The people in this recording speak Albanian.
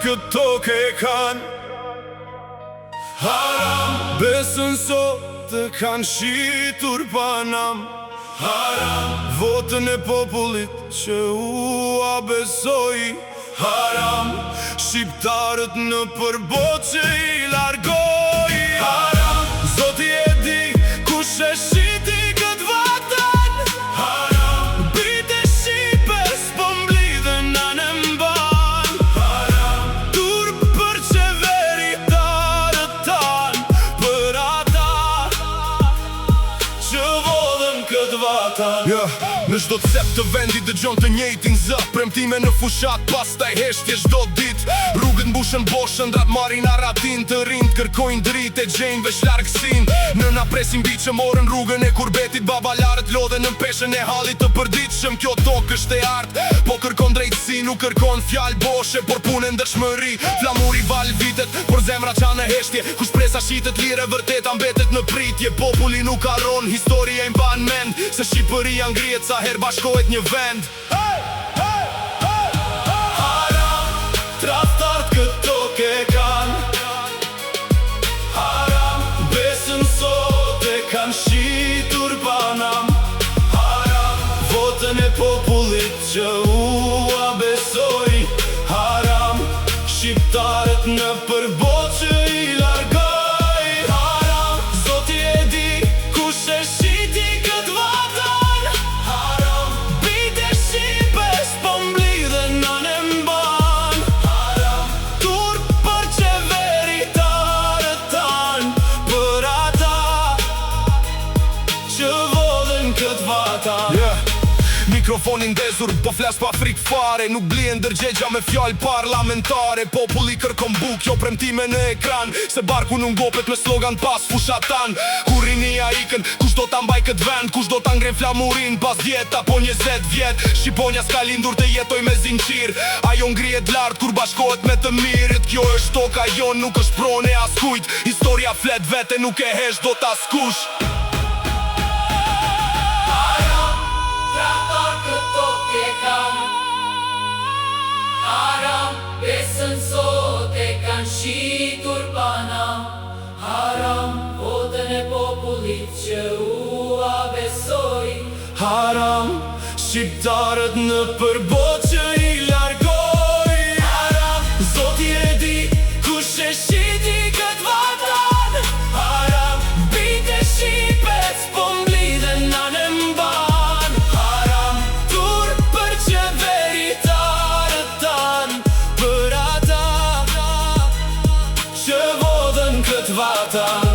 këtë tokë e kanë. Haram, besën sot të kanë shitur panam. Haram, votën e popullit që ua besoj. Haram, shqiptarët në përbot që i largoj. Haram, Zoti e di kush e shiti këtë vatan. Haram, bite shqipes po mblidhen anë mban. Haram, turp për qeveritarët tan, për ata që vodhen këtë vatan. Në çdo cep të vendit dëgjon të njëjtin zë, premtime në fushat, pastaj heshtje çdo ditë. Rrugët mbushën boshën, drat marrin aratin, të rinjt kërkojnë dritë e gjejnë veç largësin. Nëna presin mbi që morën rrugën e kurbetit, babalarët lodhen në peshën e hallit të përditshëm. Kjo tokë është e artë, po kërkon drejtësi, nuk kërkon fjalë boshe, por punën dëshmëri. Flamuri val vitet, por zemra qanë heshtje, ku shpresa shitet lire vërteta mbetet në pritje. Populli nuk harron, historia e mban mend, se Shqipëria ngrihet sa her bashkohet një vend. Haram, tradhtarët këtë tokë e kanë. Haram, besën sot e kanë shitur panam. Haram, votën e popullit që ua besoj. Haram, shqiptarët në përbot që i largoj. Haram, Zoti e di kush e shiti këtë vatan. Haram, bite shqipes po mblidhen anë mban. Haram, turp për qeveritarët tan, për ata që vodhen këtë vatan. Mikrofonin ndezur, po flas pa frikë fare, nuk blien ndërgjegja me fjalë parlamentare. Populli kërkon buk, jo premtime në ekran, se barku nuk ngopet me slogan pas fushatan. Kur rinia ikën, kush do ta mbaj këtë vend, kush do ta ngren flamurin pas 10 apo 20 vjet. Shqiponja s'ka lindur të jetoj me zinxhir, ajo ngrihet lart kur bashkohet me të mirët. Kjo është toka jon, nuk është pronë e askujt. Historia flet vete, nuk e hesh dot askush. Haram, besën sot e kanë shitur panam. Haram, votën e popullit që ua besoj. Haram, shqiptarët në përbot që i largoj. Haram, Zoti e di kush e shiti këtë vatan. Haram, bite shqipes po mblidhen anë mban. Haram, turp për qeveritarët tan, për ata që vodhen këtë vatan.